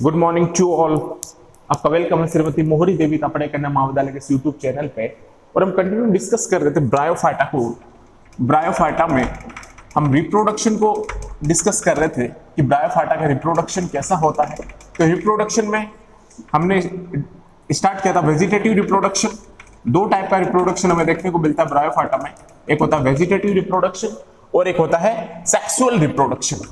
Good morning to all. आपका welcome है श्रीमती मोहरी देवी तापड़े कन्या महाविद्यालय के यूट्यूब चैनल पे। और हम कंटिन्यू डिस्कस कर रहे थे ब्रायोफाइटा को। ब्रायोफाइटा में हम रिप्रोडक्शन को डिस्कस कर रहे थे कि ब्रायोफाइटा का रिप्रोडक्शन कैसा होता है। तो रिप्रोडक्शन में हमने स्टार्ट किया था वेजिटेटिव रिप्रोडक्शन। दो टाइप का रिप्रोडक्शन हमें देखने को मिलता है ब्रायोफाइटा में, एक होता है वेजिटेटिव रिप्रोडक्शन और एक होता है सेक्सुअल रिप्रोडक्शन।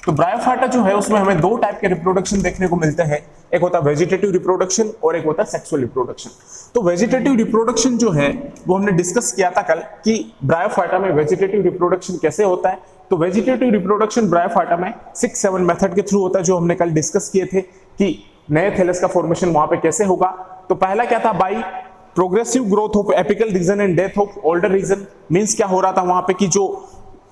तो ब्रायोफाइटा जो है उसमें हमें दो टाइप के रिप्रोडक्शन देखने को मिलते हैं, एक होता है वेजिटेटिव रिप्रोडक्शन और एक होता है सेक्सुअल रिप्रोडक्शन। तो वेजिटेटिव रिप्रोडक्शन जो है वो हमने डिस्कस किया था कल कि ब्रायोफाइटा में वेजिटेटिव रिप्रोडक्शन कैसे होता है। तो वेजिटेटिव रिप्रोडक्शन ब्रायोफाइटा में 6-7 मेथड के थ्रू होता है, जो हमने कल डिस्कस किए थे कि नए थैलस का फॉर्मेशन वहां पे कैसे होगा। तो पहला क्या था, by progressive growth of apical region and death of older region. Means क्या हो रहा था वहां पे कि जो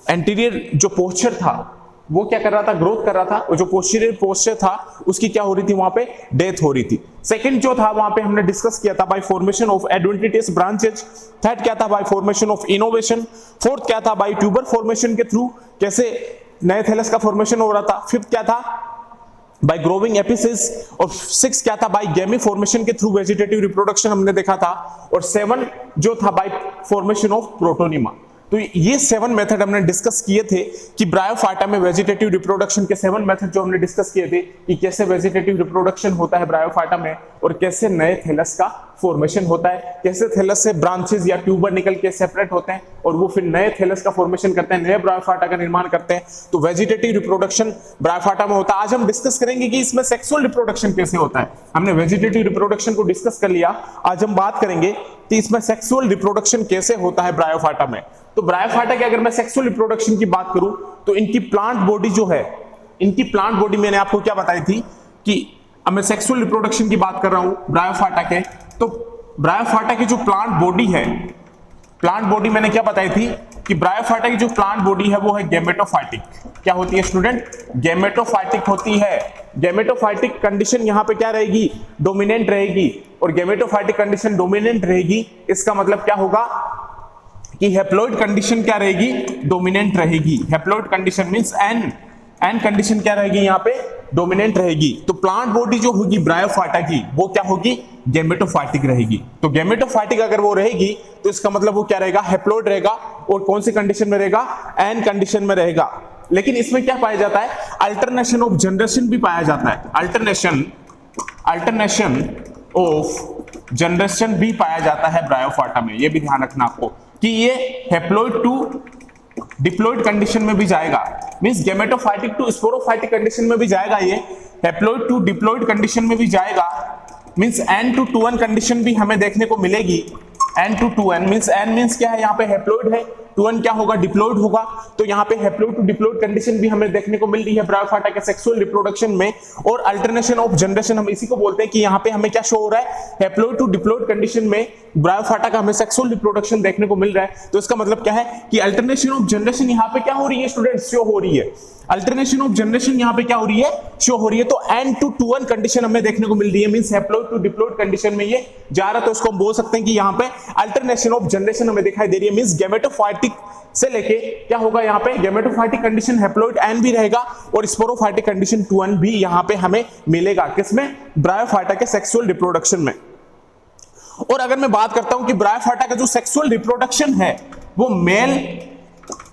एंटीरियर जो पोस्चर था वो क्या कर रहा था, ग्रोथ कर रहा था, और जो पोस्टीरियर पोस्चर था उसकी क्या हो रही थी, वहां पे डेथ हो रही थी। सेकंड जो था वहां पे हमने डिस्कस किया था bye formation of adventitious branches. Third क्या था, bye formation of innovation. Fourth क्या था, बाय ट्यूबर फॉर्मेशन के थ्रू कैसे नए थैलस का फॉर्मेशन हो रहा था। फिफ्थ क्या था, बाय ग्रोविंग एपिसिस। और सिक्स क्या था, बाय गैमी फॉर्मेशन के थ्रू वेजिटेटिव रिप्रोडक्शन हमने देखा था। और सेवन जो था बाय फॉर्मेशन ऑफ प्रोटोनिमा। तो ये 7 मेथड हमने डिस्कस किए थे कि ब्रायोफाइटा में वेजिटेटिव रिप्रोडक्शन के 7 मेथड जो हमने डिस्कस किए थे कि कैसे वेजिटेटिव रिप्रोडक्शन होता है ब्रायोफाइटा में और कैसे नए थैलस का फॉर्मेशन होता है, कैसे थैलस से ब्रांचेस या ट्यूबर निकल के सेपरेट होते हैं और वो फिर नए थैलस का फॉर्मेशन करते हैं, नए ब्रायोफाइटा का निर्माण करते हैं। तो वेजिटेटिव रिप्रोडक्शन ब्रायोफाइटा में होता है। आज हम डिस्कस करेंगे कि इसमें सेक्सुअल रिप्रोडक्शन कैसे होता है। हमने वेजिटेटिव रिप्रोडक्शन को डिस्कस कर लिया, आज हम बात करेंगे कि इसमें सेक्सुअल रिप्रोडक्शन कैसे होता है ब्रायोफाइटा में। तो ब्रायोफाइटा की अगर मैं सेक्सुअल रिप्रोडक्शन की बात करूं तो इनकी प्लांट बॉडी जो है, इनकी प्लांट बॉडी मैंने आपको क्या बताई थी कि अब मैं सेक्सुअल रिप्रोडक्शन की बात कर रहा हूं ब्रायोफाइटा के। तो ब्रायोफाइटा की जो प्लांट बॉडी है, प्लांट बॉडी मैंने क्या बताई थी कि ब्रायोफाइटा की जो प्लांट बॉडी है वो है गैमेटोफाइटिक। क्या होती है स्टूडेंट, गैमेटोफाइटिक होती है। गैमेटोफाइटिक कंडीशन यहां पे क्या रहेगी, डोमिनेंट रहेगी। और गैमेटोफाइटिक कंडीशन डोमिनेंट रहेगी, इसका मतलब क्या होगा कि हैप्लॉइड कंडीशन क्या रहेगी, डोमिनेंट रहेगी। Haploid condition means N condition क्या रहेगी, यहां पे डोमिनेंट रहेगी। तो प्लांट बॉडी जो होगी ब्रायोफाइटा की वो क्या होगी, गैमेटोफाइटिक रहेगी। तो गैमेटोफाइटिक अगर वो रहेगी तो इसका मतलब वो क्या रहेगा, हैप्लॉइड रहेगा। और कौन सी कंडीशन में रहेगा, एन कंडीशन में रहेगा। लेकिन इसमें क्या पाया जाता है, अल्टरनेशन ऑफ जनरेशन भी पाया जाता है। अल्टरनेशन ऑफ जनरेशन भी पाया जाता है ब्रायोफाइटा में। ये भी ध्यान रखना आपको कि ये हैप्लॉइड टू डिप्लॉइड कंडीशन में भी जाएगा, means gametophytic to sporophytic condition में भी जाएगा, ये हैप्लॉइड टू डिप्लॉइड कंडीशन में भी जाएगा। मींस N-to-2N कंडीशन भी हमें देखने को मिलेगी। N-to-2N मींस N मींस क्या है, यहाँ पे हैप्लॉइड है, 2N क्या होगा, डिप्लॉइड होगा। तो यहाँ पे हैप्लॉइड टू डिप्लॉइड कंडीशन भी हमें देखने को मिल रही है ब्रायोफाइटा के सेक्सुअल रिप्रोडक्शन में। और अल्टरनेशन ऑफ जनरेशन हम इसी को बोलते हैं कि यहाँ पे हमें क्या शो हो रहा है, हैप्लॉइड टू डिप्लॉइड कंडीशन में ब्रायोफाइटा का हमें सेक्सुअल रिप्रोडक्शन देखने को मिल रहा है। तो इसका मतलब क्या है कि अल्टरनेशन ऑफ जनरेशन यहाँ पे क्या हो रही है स्टूडेंट्स, शो हो रही है। अल्टरनेशन ऑफ जनरेशन यहाँ पे क्या हो रही है, शो हो रही है। तो N-to-2N कंडीशन हमें देखने को मिल रही है, means haploid to diploid condition में ये जा रहा है। तो इसको हम बोल सकते हैं कि यहाँ पे अल्टरनेशन ऑफ जनरेशन हमें दिखाई दे रही है। मींस गैमेटोफाइटिक से लेके क्या होगा, यहाँ पे गैमेटोफाइटिक कंडीशन हैप्लॉइड N भी रहेगा और स्पोरोफाइटिक कंडीशन 2N भी यहाँ पे हमें मिलेगा। किसमें, ब्रायोफाइटा के सेक्सुअल रिप्रोडक्शन में। और अगर मैं बात करता हूं कि ब्रायोफाइटा का जो सेक्सुअल रिप्रोडक्शन है वो मेल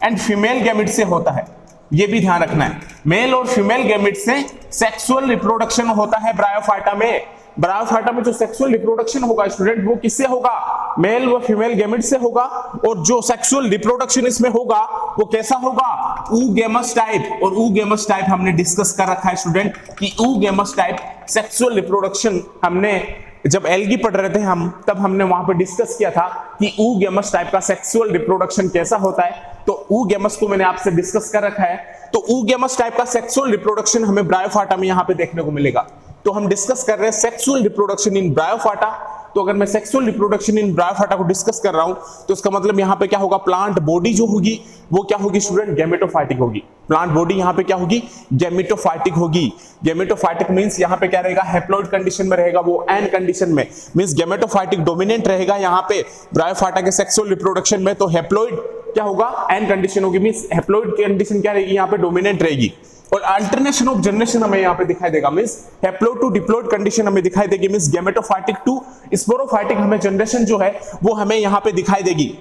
एंड फीमेल गैमेट से होता है, ये भी ध्यान रखना है। मेल और फीमेल गैमेट से सेक्सुअल रिप्रोडक्शन होता है ब्रायोफाइटा में। ब्रायोफाइटा में जो सेक्सुअल रिप्रोडक्शन होगा स्टूडेंट वो किससे होगा, मेल व फीमेल गैमेट से होगा। और जो सेक्सुअल रिप्रोडक्शन इसमें होगा वो कैसा होगा, oogamous टाइप। और oogamous टाइप हमने डिस्कस कर रखा है स्टूडेंट कि oogamous टाइप सेक्सुअल रिप्रोडक्शन हमने जब एल्गी पढ़ रहे थे हम, तब हमने वहां पे डिस्कस किया था कि oogamous टाइप का सेक्सुअल रिप्रोडक्शन कैसा होता है। तो oogamous को मैंने आपसे डिस्कस कर रखा है। तो oogamous टाइप का सेक्सुअल रिप्रोडक्शन हमें ब्रायोफाइटा में यहाँ पे देखने को मिलेगा। तो हम डिस्कस कर रहे हैं सेक्सुअल रिप्रोडक्शन इन ब्रायोफाइटा। तो अगर मैं सेक्सुअल रिप्रोडक्शन इन ब्रायोफाइटा को डिस्कस कर रहा हूं तो इसका मतलब यहाँ पे क्या होगा, प्लांट बॉडी जो होगी वो क्या होगी स्टूडेंट, गैमेटोफाइटिक होगी। प्लांट बॉडी यहाँ पे क्या होगी, गैमेटोफाइटिक होगी। गैमेटोफाइटिक मींस यहाँ पे क्या रहेगा, हैप्लॉइड कंडीशन में रहेगा, वो एन कंडीशन में। मींस गैमेटोफाइटिक डोमिनेंट रहेगा यहाँ पे ब्रायोफाइटा के सेक्सुअल रिप्रोडक्शन में। तो हैप्लॉइड क्या होगा, एन कंडीशन होगी, मींस हैप्लॉइड कंडीशन क्या रहेगी, यहाँ पे डोमिनेंट रहेगी। और अल्टरनेशन ऑफ जनरेशन हमें यहाँ पे दिखाई देगा, means haploid to diploid condition हमें दिखाई देगी, मींस गैमेटोफाइटिक टू स्पोरोफाइटिक हमें जनरेशन जो है वो हमें यहाँ पे दिखाई देगी,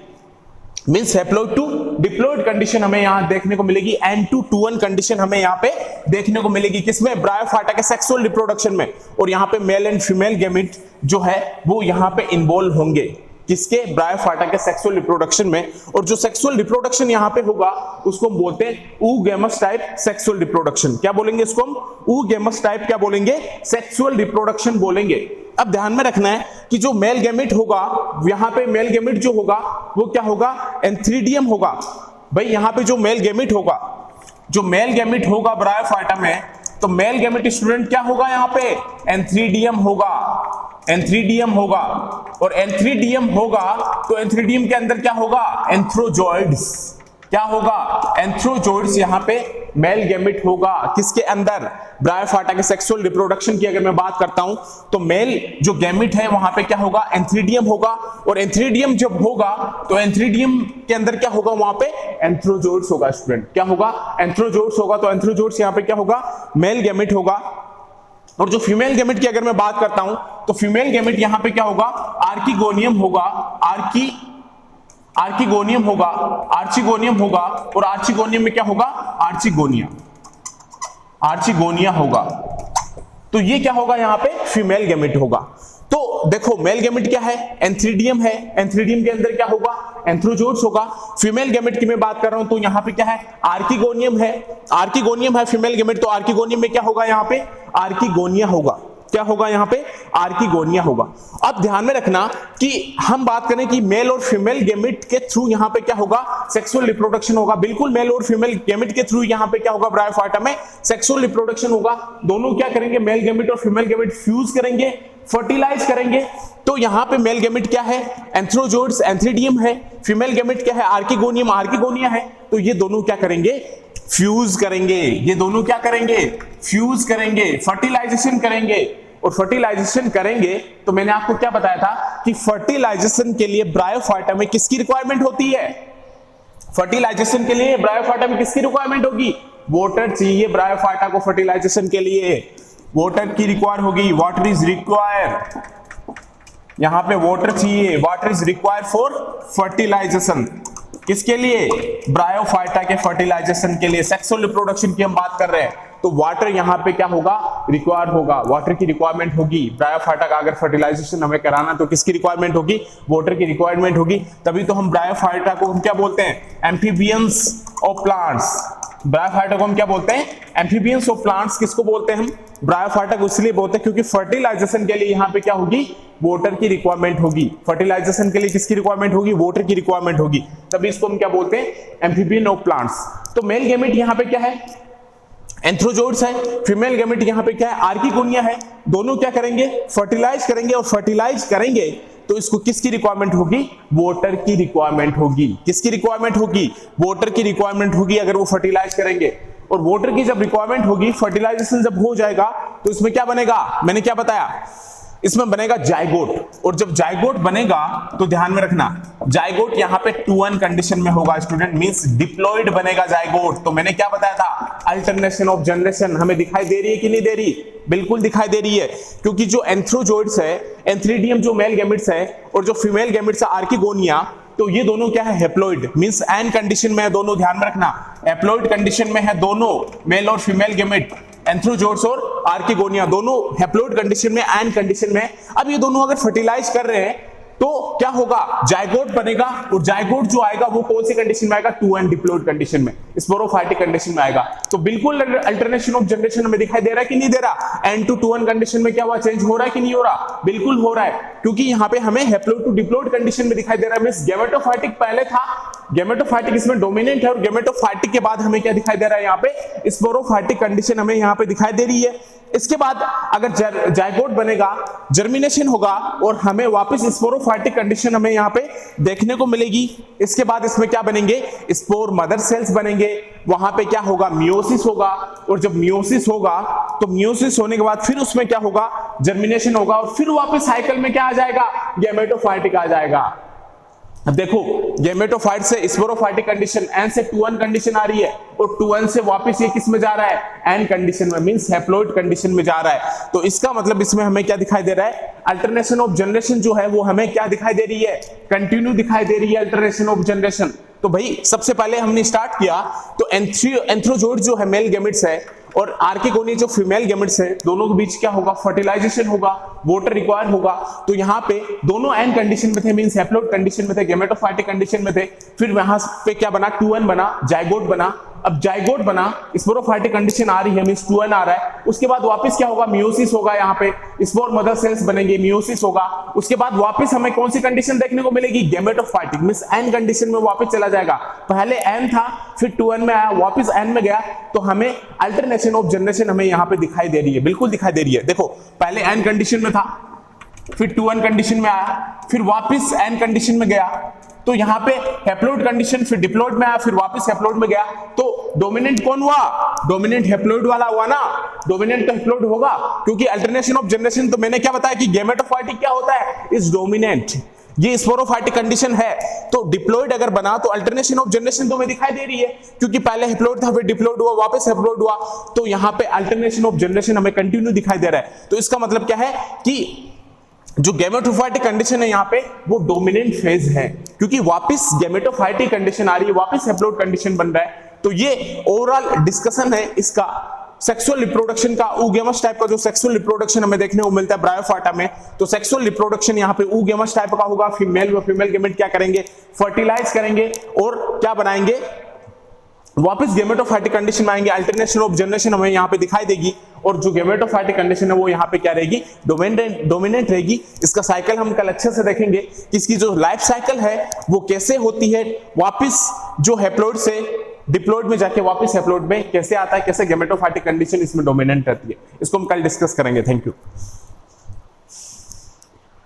means haploid to diploid condition हमें यहाँ देखने को मिलेगी, N2-2-1 कंडीशन हमें यहाँ पे देखने को मिलेगी किसमें, ब्रायोफाइटा के सेक्सुअल रिप्रोडक्शन में। और यहाँ पे मेल एंड फीमेल गैमेट जो है वो यहाँ पे इन्वॉल्व होंगे, किसके, ब्रायोफाइटा के सेक्सुअल रिप्रोडक्शन में। और जो सेक्सुअल रिप्रोडक्शन यहाँ पे होगा उसको हम बोलते हैं oogamous टाइप सेक्सुअल रिप्रोडक्शन। क्या बोलेंगे इसको हम, oogamous टाइप क्या बोलेंगे, सेक्सुअल रिप्रोडक्शन बोलेंगे। अब ध्यान में रखना है कि जो मेल गैमेट होगा, यहाँ पे मेल गैमेट जो होगा वो क्या होगा, एंथ्रीडियम होगा। भाई यहाँ पे जो मेल गैमेट होगा, जो मेल गैमेट होगा ब्रायोफाइटा में, तो मेल गैमेट स्टूडेंट क्या होगा, यहाँ पे एंथ्रीडियम होगा, एंथ्रीडियम होगा। और एंथ्रीडियम होगा तो एंथ्रीडियम के अंदर क्या होगा, एंथ्रोजॉइड्स, क्या होगा, एंथ्रोजॉइड्स यहाँ पे मेल गैमेट होगा, किसके अंदर, ब्रायोफाइटा के सेक्सुअल रिप्रोडक्शन की अगर मैं बात करता हूं तो मेल जो गैमेट है वहां पे क्या होगा, एंथ्रीडियम होगा। और एंथ्रीडियम जब होगा तो एंथ्रीडियम के अंदर क्या होगा, वहां पे एंथ्रोजॉइड्स होगा स्टूडेंट, क्या होगा, एंथ्रोजॉइड्स होगा। तो एंथ्रोजॉइड्स यहाँ पे क्या होगा, मेल गैमेट होगा। और जो फीमेल गैमेट की अगर मैं बात करता हूं तो फीमेल गैमेट यहां पे क्या होगा, आर्किगोनियम होगा, आर्किगोनियम होगा, आर्चिगोनियम होगा। और आर्चिगोनियम में क्या होगा, आर्चिगोनिया, आर्चिगोनिया होगा। तो ये क्या होगा, यहां पे फीमेल गैमेट होगा। तो देखो मेल गैमेट क्या है, एंथ्रीडियम है, एंथ्रीडियम के अंदर क्या होगा, एंथ्रोजोइड्स होगा। फीमेल गैमेट की मैं बात कर रहा हूं तो यहां पे क्या है, आर्किगोनियम है, आर्किगोनियम है फीमेल गैमेट। तो आर्किगोनियम में क्या होगा, यहां पे आर्किगोनिया होगा, क्या होगा, यहां पे आर्किगोनिया होगा। अब ध्यान में रखना कि हम बात करें कि मेल और फीमेल गैमेट के थ्रू यहां पे क्या होगा, सेक्सुअल रिप्रोडक्शन होगा। बिल्कुल मेल और फीमेल गैमेट के थ्रू यहां पे क्या होगा, ब्रायोफाइटा में सेक्सुअल रिप्रोडक्शन होगा। दोनों क्या करेंगे, मेल गैमेट और फीमेल गैमेट फ्यूज करेंगे, फर्टिलाइज करेंगे। तो यहां पे मेल गैमेट क्या है, एंथ्रोजोइड्स, एंथ्रीडियम है। फीमेल गैमेट क्या है, आर्किगोनियम, आर्किगोनिया है। तो ये दोनों क्या करेंगे, फ्यूज करेंगे, ये दोनों क्या करेंगे, फ्यूज करेंगे, फर्टिलाइजेशन करेंगे। और फर्टिलाइजेशन करेंगे तो मैंने आपको क्या बताया था कि फर्टिलाइजेशन के लिए ब्रायोफाइटा में किसकी रिक्वायरमेंट होती है, फर्टिलाइजेशन के लिए ब्रायोफाइटा में किसकी रिक्वायरमेंट होगी, वाटर चाहिए ब्रायोफाइटा को फर्टिलाइजेशन के लिए, वाटर की रिक्वायर होगी, वाटर इज रिक्वायर, यहां पे वाटर चाहिए, water is require for fertilization. किसके लिए, ब्रायोफाइटा के फर्टिलाइजेशन के लिए। सेक्सुअल रिप्रोडक्शन की हम बात कर रहे हैं तो वाटर यहां पे क्या होगा, रिक्वायर होगा, वाटर की रिक्वायरमेंट होगी। ब्रायोफाइटा का अगर फर्टिलाइजेशन हमें कराना तो किसकी रिक्वायरमेंट होगी, वाटर की रिक्वायरमेंट होगी। तभी तो हम ब्रायोफाइटा को हम क्या बोलते हैं, एम्फीबियंस ऑफ प्लांट्स। ब्रायोफाइटा को हम क्या बोलते हैं, एम्फीबियंस ऑफ प्लांट्स। किसको बोलते हैं हम, ब्रायोफाइटा को इसलिए बोलते हैं क्योंकि फर्टिलाइजेशन के लिए यहां पे क्या होगी, वाटर की रिक्वायरमेंट होगी। फर्टिलाइजेशन के लिए किसकी रिक्वायरमेंट होगी, वाटर की रिक्वायरमेंट होगी। तभी इसको हम क्या बोलते हैं, एम्फीबियन ऑफ प्लांट्स। तो मेल गैमेट यहां पे क्या है, एंथ्रोजोइड्स है। फीमेल गैमेट यहां पे क्या है, आर्किगोनिया है। दोनों क्या करेंगे, फर्टिलाइज करेंगे। और फर्टिलाइज करेंगे तो इसको किसकी रिक्वायरमेंट होगी, वाटर की रिक्वायरमेंट होगी। किसकी रिक्वायरमेंट होगी, वाटर की रिक्वायरमेंट होगी अगर वो फर्टिलाइज करेंगे। और वाटर की जब रिक्वायरमेंट होगी, फर्टिलाइजेशन जब हो जाएगा तो इसमें क्या बनेगा, मैंने क्या बताया, इसमें बनेगा जाइगोट। और जब जाइगोट बनेगा तो ध्यान में रखना, जाइगोट यहां पे 2-1 कंडीशन में होगा स्टूडेंट, मींस डिप्लॉइड बनेगा जाइगोट। तो मैंने क्या बताया था, अल्टरनेशन ऑफ जनरेशन हमें दिखाई दे रही है कि नहीं दे रही, बिल्कुल दिखाई दे रही है। क्योंकि जो एंथ्रोजोइड्स है, एंथ्रीडियम जो मेल गैमेट्स है और जो फीमेल गैमेट्स है आर्किगोनिया, तो ये दोनों क्या है, हैप्लॉइड, मींस एन कंडीशन में है दोनों। ध्यान में रखना, हैप्लॉइड कंडीशन में है दोनों, मेल और फीमेल गैमेट, एंथ्रोजोइड्स और आर्किगोनिया दोनों हैप्लॉइड कंडीशन में, एन कंडीशन में। अब ये दोनों अगर फर्टिलाइज कर रहे हैं तो क्या होगा, जाइगोट बनेगा। और जाइगोट जो आएगा वो कौन सी कंडीशन में आएगा, 2-1 डिप्लॉइड कंडीशन में, स्पोरोफाइटिक कंडीशन में आएगा। तो बिल्कुल अल्टरनेशन ऑफ जनरेशन हमें दिखाई दे रहा है कि नहीं दे रहा। N2-2-1 कंडीशन में क्या हुआ, चेंज हो रहा है कि नहीं हो रहा, बिल्कुल हो रहा है। क्योंकि यहाँ पे हमें हैप्लॉइड टू डिप्लॉइड कंडीशन में दिखाई दे रहा है। मींस गैमेटोफाइटिक पहले था, गैमेटोफाइटिक इसमें डोमिनेंट है। और गैमेटोफाइटिक के बाद हमें क्या दिखाई दे रहा है, यहाँ पे स्पोरोफाइटिक कंडीशन हमें यहाँ पे दिखाई दे रही है। इसके बाद अगर जाइगोट बनेगा, जर्मिनेशन होगा और हमें वापस स्पोरोफाइटिक कंडीशन हमें यहाँ पे देखने को मिलेगी। इसके बाद इसमें क्या बनेंगे, स्पोर मदर सेल्स बनेंगे। वहां पे क्या होगा, मियोसिस होगा। और जब मियोसिस होगा तो मियोसिस होने के बाद फिर उसमें क्या होगा, जर्मिनेशन होगा। और फिर वापस साइकिल में क्या आ जाएगा, गैमेटोफाइटिक आ जाएगा। अब देखो गेमेटोफाइट से स्पोरोफाइटिक कंडीशन एन से 2n कंडीशन आ रही है और 2n से वापस ये किस में जा रहा है, n कंडीशन में, मींस हैप्लॉइड कंडीशन में जा रहा है। तो इसका मतलब इसमें हमें क्या दिखाई दे रहा है, अल्टरनेशन ऑफ जनरेशन जो है वो हमें क्या दिखाई दे रही है, कंटिन्यू दिखाई दे रही है अल्टरनेशन ऑफ जनरेशन। तो भाई सबसे पहले हमने स्टार्ट किया तो एंथ्रोजोइड जो है मेल गैमेट्स है और आर्किगोनी जो फीमेल गैमेट्स है, दोनों के बीच क्या होगा, फर्टिलाइजेशन होगा, वाटर रिक्वायर होगा। तो यहाँ पे दोनों एन कंडीशन में थे, मींस हैप्लॉइड कंडीशन में थे, गैमेटोफाइटिक कंडीशन में थे। फिर वहां पे क्या बना, 2n बना, जाइगोट बना। अब जाइगोट बना, स्पोरोफाइटिक कंडीशन आ रही है, मींस 2n आ रहा है। उसके बाद वापस क्या होगा, मियोसिस होगा, यहाँ पे स्पोर मदर सेल्स बनेंगे, मियोसिस होगा। उसके बाद वापस हमें कौन सी कंडीशन देखने को मिलेगी, गैमेटोफाइटिक, मींस एन कंडीशन में वापस चला जाएगा। पहले एन था, फिर 2n में आया, वापस एन में गया। तो हमें अल्टरनेशन ऑफ जनरेशन हमें यहाँ पे दिखाई दे रही है, बिल्कुल दिखाई दे रही है। देखो पहले एन कंडीशन में था, फिर 2n कंडीशन में आया, फिर वापस एन कंडीशन में गया। तो यहाँ पे हैप्लॉइड कंडीशन, फिर डिप्लॉइड में आया, फिर वापस हैप्लॉइड में गया। तो डोमिनेंट कौन हुआ, डोमिनेंट हैप्लॉइड वाला हुआ ना, डोमिनेंट तो हैप्लॉइड होगा, क्योंकि अल्टरनेशन ऑफ जनरेशन तो मैंने क्या बताया कि गैमेटोफाइटिक क्या होता है, इज डोमिनेंट। ये स्पोरोफाइटिक कंडीशन है। तो डिप्लॉइड अगर बना तो अल्टरनेशन ऑफ जनरेशन तो हमें दिखाई दे रही है, क्योंकि पहले हैप्लॉइड था, फिर डिप्लॉइड हुआ, वापस हैप्लॉइड हुआ। तो यहाँ पे अल्टरनेशन ऑफ जनरेशन हमें कंटिन्यू दिखाई दे रहा है। तो इसका मतलब क्या है कि जो गैमेटोफाइटिक कंडीशन है यहाँ पे वो डोमिनेंट फेज है, क्योंकि वापस गैमेटोफाइटिक कंडीशन आ रही है, वापस हैप्लॉइड कंडीशन बन रहा है। तो ये ओवरऑल डिस्कशन है इसका सेक्सुअल रिप्रोडक्शन का। ऊगेमस टाइप का जो सेक्सुअल रिप्रोडक्शन हमें देखने को मिलता है ब्रायोफाइटा में, तो सेक्सुअल रिप्रोडक्शन यहाँ पे ऊगेमस टाइप का होगा। फीमेल व फीमेल गैमेट क्या करेंगे, फर्टिलाइज करेंगे और क्या बनाएंगे, वापस गैमेटोफाइटिक कंडीशन में आएंगे। अल्टरनेशन ऑफ जनरेशन हमें यहाँ पे दिखाई देगी और जो गैमेटोफाइटिक कंडीशन है वो यहाँ पे क्या रहेगी, डोमिनेंट रहेगी। इसका साइकिल हम कल अच्छे से देखेंगे कि इसकी जो लाइफ साइकिल है वो कैसे होती है, वापस जो हैप्लॉइड से डिप्लॉइड में जाके वापस हैप्लॉइड में कैसे आता है, कैसे गैमेटोफाइटिक कंडीशन इसमें डोमिनेंट रहती है। इसको हम कल डिस्कस करेंगे। Thank you.